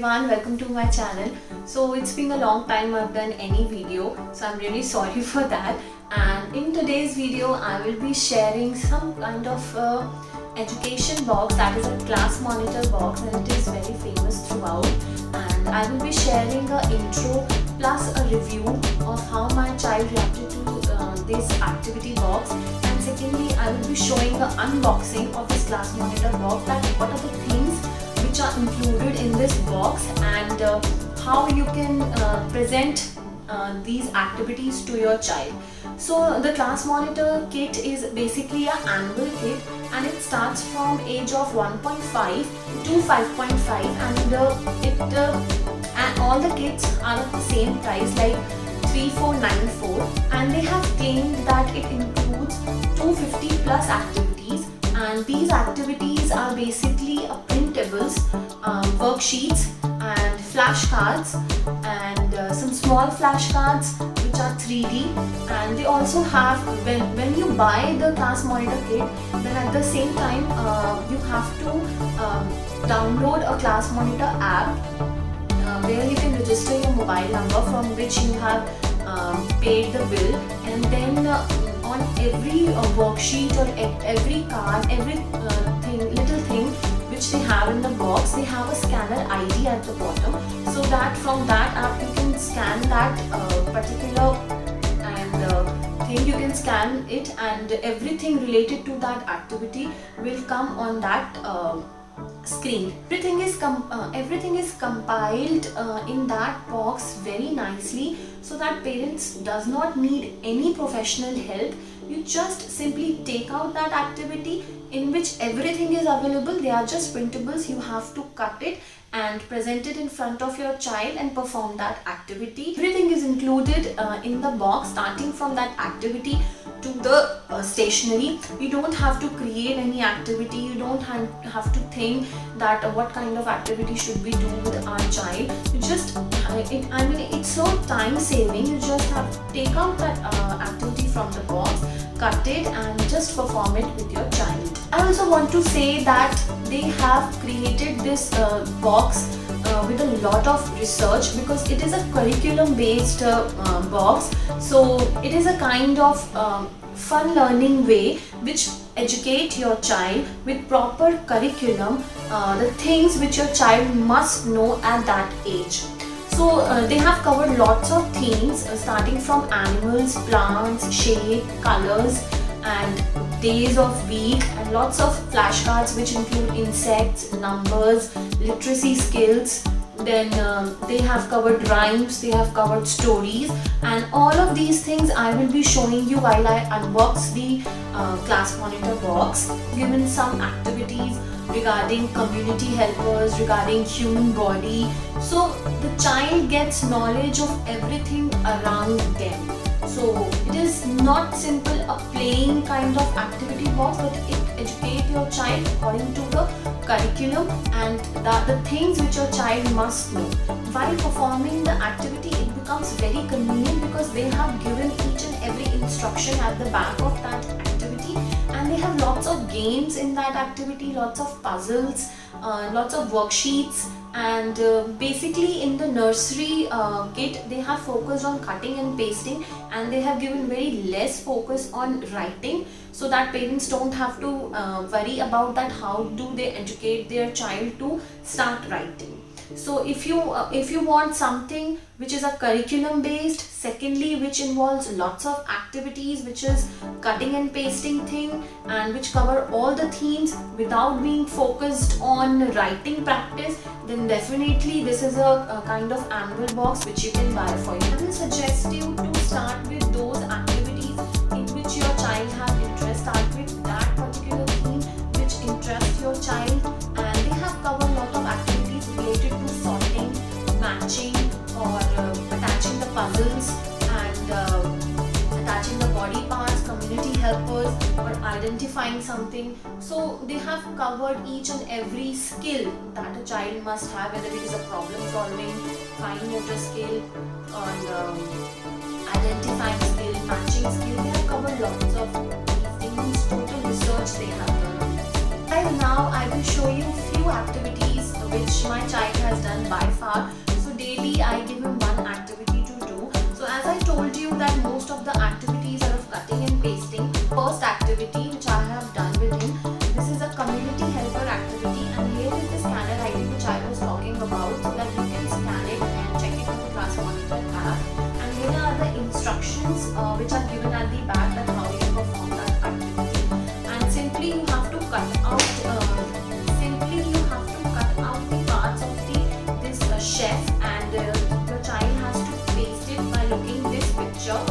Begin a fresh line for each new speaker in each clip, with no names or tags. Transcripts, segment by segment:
everyone, welcome to my channel. So it's been a long time I've done any video, so I'm really sorry for that. And in today's video I will be sharing some kind of education box, that is a class monitor box, and it is very famous throughout. And I will be sharing an intro plus a review of how my child reacted to this activity box. And secondly, I will be showing the unboxing of this class monitor box, that what are the things which are included in this box and how you can present these activities to your child. So the class monitor kit is basically an annual kit, and it starts from age of 1.5 to 5.5, and all the kits are at the same price, like 3494, and they have claimed that it includes 250 plus activities, and these activities are basically printables, worksheets and flashcards, and some small flashcards which are 3D. And they also have, when you buy the class monitor kit, then at the same time you have to download a class monitor app where you can register your mobile number from which you have paid the bill, and then on every worksheet or every card, every little thing which they have in the box, they have a scanner ID at the bottom, so that from that app you can scan that particular thing, you can scan it, and everything related to that activity will come on that screen. Everything is compiled in that box very nicely, so that parents does not need any professional help. You just simply take out that activity in which everything is available. They are just printables. You have to cut it and present it in front of your child and perform that activity. Everything is included in the box, starting from that activity to the stationery. You don't have to create any activity. You don't have to think that what kind of activity should we do with our child. You just, it's so time saving. You just have to take out that activity from the box, cut it, and just perform it with your child. I also want to say that they have created this box with a lot of research, because it is a curriculum based box. So it is a kind of fun learning way which educate your child with proper curriculum, the things which your child must know at that age. So they have covered lots of themes, starting from animals, plants, shape, colors, and days of week, and lots of flashcards which include insects, numbers, literacy skills. Then they have covered rhymes, they have covered stories, and all of these things I will be showing you while I unbox the class monitor box. Given some activities regarding community helpers, regarding human body, so the child gets knowledge of everything around them. So it is not simple a playing kind of activity box, but it educates your child according to the curriculum and the things which your child must know. While performing the activity, it becomes very convenient because they have given each and every instruction at the back of that activity, and they have lots of games in that activity, lots of puzzles, lots of worksheets. And basically in the nursery kit, they have focused on cutting and pasting, and they have given very less focus on writing, so that parents don't have to worry about that how do they educate their child to start writing. So if you want something which is a curriculum based, secondly which involves lots of activities, which is cutting and pasting thing, and which cover all the themes without being focused on writing practice, then definitely this is a kind of annual box which you can buy for you. I will suggest you to start with those activities in which your child have interest. Start with that particular theme which interests your child, and they have covered a lot of activities related to sorting, matching, or attaching the puzzles, and attaching the body parts, community helpers, or identifying something. So they have covered each and every skill that a child must have, whether it is a problem solving, fine motor skill, or identifying skill, matching skill. They have covered lots of these things. Total research they have done. Right now I will show you few few activities which my child has done by far. So daily I give him one activity to do. So as I told you that most of the activities are of cutting and pasting. First activity which I have done with him, this is a community helper activity, and here is the scanner ID which I was talking about, so that you can scan it and check it on the Class Monitor app. And here are the instructions which are given at the back, that how you perform that activity. And simply you have to cut out the parts of this chef, and the child has to paste it by looking this picture.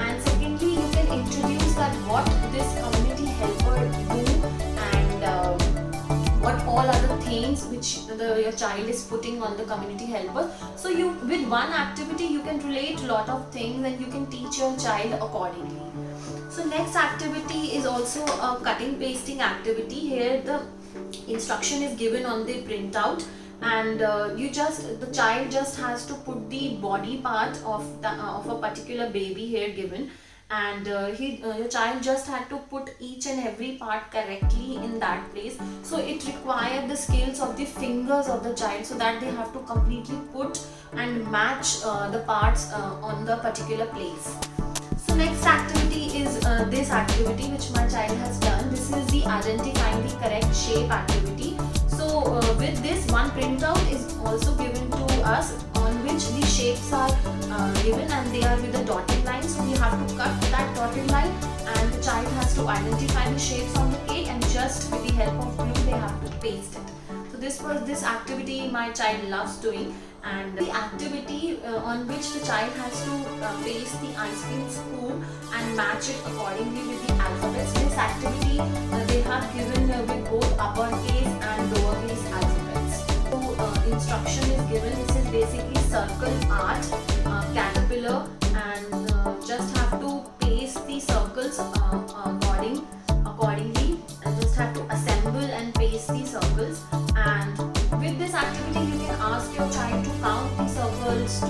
And secondly, you can introduce that what this community helper do, and what all other things which your child is putting on the community helper. So you, with one activity, you can relate a lot of things and you can teach your child accordingly. So next activity is also a cutting pasting activity. Here the instruction is given on the printout, and the child just has to put the body part of a particular baby here given, and your child just had to put each and every part correctly in that place. So it required the skills of the fingers of the child, so that they have to completely put and match the parts on the particular place. So next activity is this activity which my child has done. This is the identifying the correct shape activity. So with this, one printout is also given to us on which the shapes are given, and they are with the dotted line. So we have to cut that dotted line, and the child has to identify the shapes on the cake, and just with the help of glue they have to paste it. So this was this activity my child loves doing. And the activity on which the child has to paste the ice cream scoop and match it accordingly with the alphabets. This activity they have given with both uppercase and lowercase alphabets. So instruction is given. This is basically circle art, caterpillar, and just have to paste the circles accordingly, and just have to assemble and paste the circles. And with this activity, you can ask your child to count the circles, to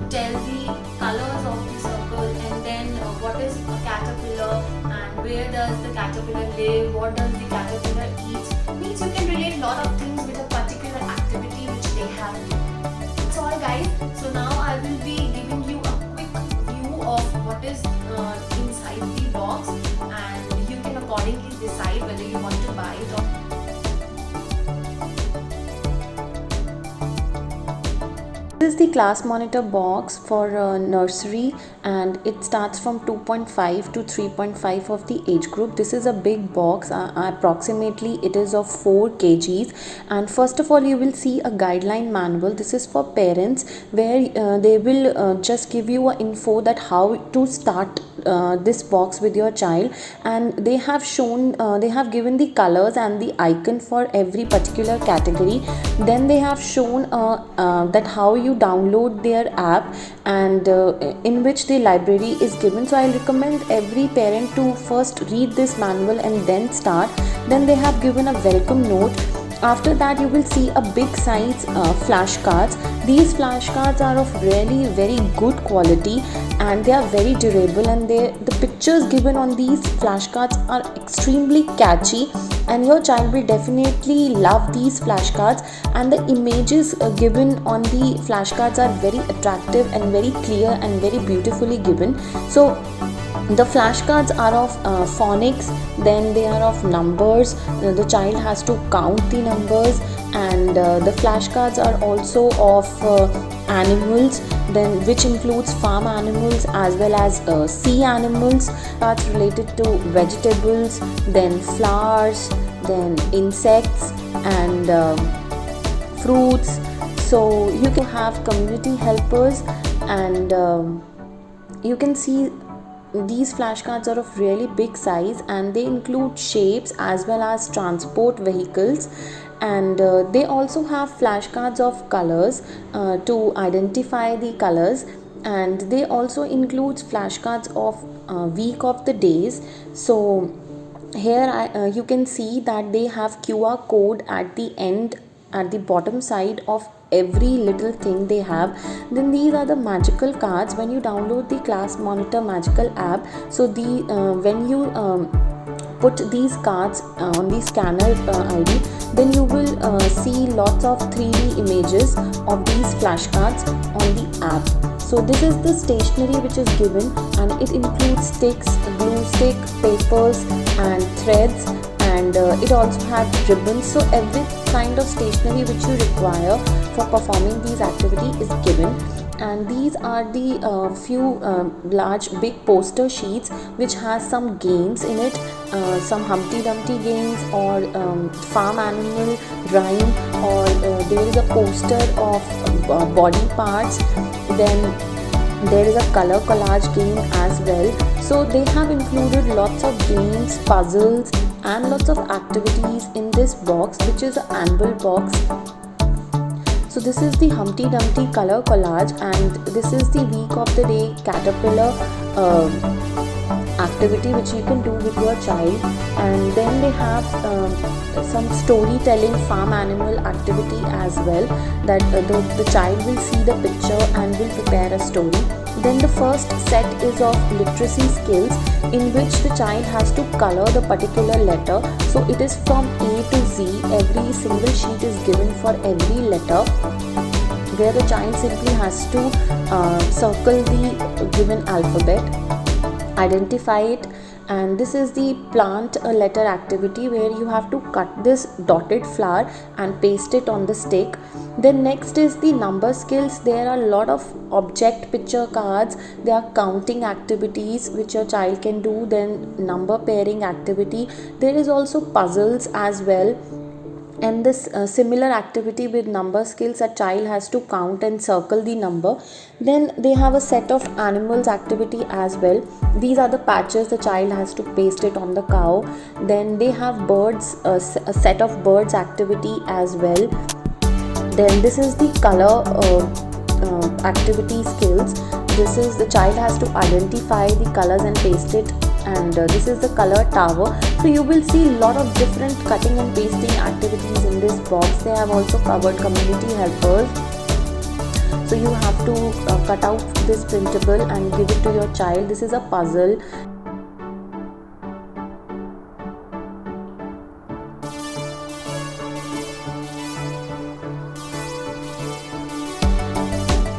tell the colors of the circle, and then what is a caterpillar, and where does the caterpillar live, what does the caterpillar eat. Means you can relate a lot of things with a particular activity which they have given. That's all, guys. So now I will be giving you a quick view of what is inside the box, and you can accordingly decide whether you want to buy it or not.
This is the Class Monitor box for nursery, and it starts from 2.5 to 3.5 of the age group. This is a big box, approximately it is of 4 kgs. And first of all, you will see a guideline manual. This is for parents, where they will just give you an info that how to start this box with your child, and they have shown they have given the colors and the icon for every particular category. Then they have shown that how you download their app, and in which the library is given. So I recommend every parent to first read this manual and then start. Then they have given a welcome note. After that, you will see a big size flashcards. These flashcards are of really very good quality, and they are very durable, and the pictures given on these flashcards are extremely catchy, and your child will definitely love these flashcards. And the images given on the flashcards are very attractive and very clear and very beautifully given. So the flashcards are of phonics, then they are of numbers. The child has to count the numbers, and the flashcards are also of animals, then which includes farm animals as well as sea animals. Cards related to vegetables, then flowers, then insects, and fruits. So you can have community helpers, and you can see these flashcards are of really big size, and they include shapes as well as transport vehicles. And they also have flashcards of colors to identify the colors, and they also includes flashcards of week of the days. So here you can see that they have QR code at the end, at the bottom side of every little thing they have. Then these are the magical cards. When you download the Class Monitor magical app, so the when you put these cards on the scanner ID, then you will see lots of 3D images of these flashcards on the app. So this is the stationery which is given, and it includes sticks, glue stick, papers and threads, and it also has ribbons. So every kind of stationery which you require for performing these activities is given. And these are the few large big poster sheets which has some games in it, some Humpty Dumpty games, or farm animal rhyme, or there is a poster of body parts. Then there is a color collage game as well. So they have included lots of games, puzzles and lots of activities in this box, which is an annual box. So this is the Humpty Dumpty color collage, and this is the week of the day caterpillar activity which you can do with your child. And then they have some storytelling farm animal activity as well, that the child will see the picture and will prepare a story. Then the first set is of literacy skills, in which the child has to color the particular letter. So it is from A to Z. Every single sheet is given for every letter, where the child simply has to circle the given alphabet, identify it. And this is the plant a letter activity, where you have to cut this dotted flower and paste it on the stick. Then next is the number skills. There are a lot of object picture cards. There are counting activities which your child can do. Then number pairing activity. There is also puzzles as well. And this similar activity with number skills, a child has to count and circle the number. Then they have a set of animals activity as well. These are the patches, the child has to paste it on the cow. Then they have birds, a set of birds activity as well. Then this is the color activity skills. This is the child has to identify the colors and paste it. And this is the color tower. So you will see a lot of different cutting and pasting activities in this box. They have also covered community helpers. So you have to cut out this printable and give it to your child. This is a puzzle.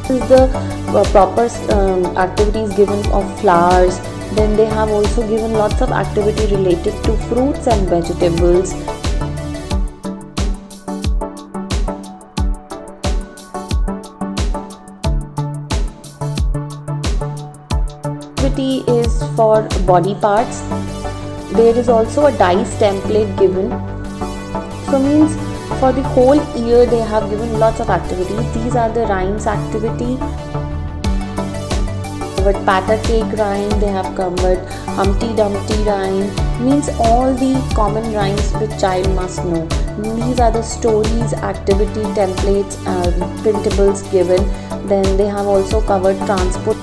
This is the proper activities given of flowers. Then they have also given lots of activity related to fruits and vegetables. Activity is for body parts. There is also a dice template given. So means for the whole year they have given lots of activities. These are the rhymes activity. Covered patter cake rhyme, they have covered Humpty Dumpty rhyme, means all the common rhymes which child must know. These are the stories, activity templates, printables given. Then they have also covered transport.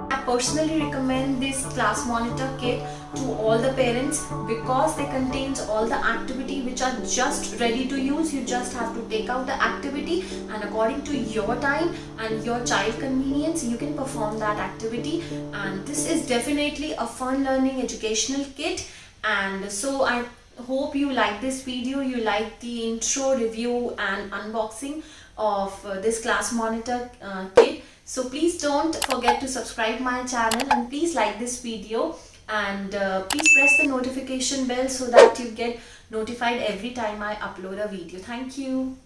I personally recommend this class monitor kit to all the parents, because they contains all the activity which are just ready to use. You just have to take out the activity, and according to your time and your child convenience, you can perform that activity. And this is definitely a fun learning educational kit. And so I hope you like this video, you like the intro, review and unboxing of this class monitor kit. So please don't forget to subscribe my channel, and please like this video, and please press the notification bell so that you get notified every time I upload a video. Thank you.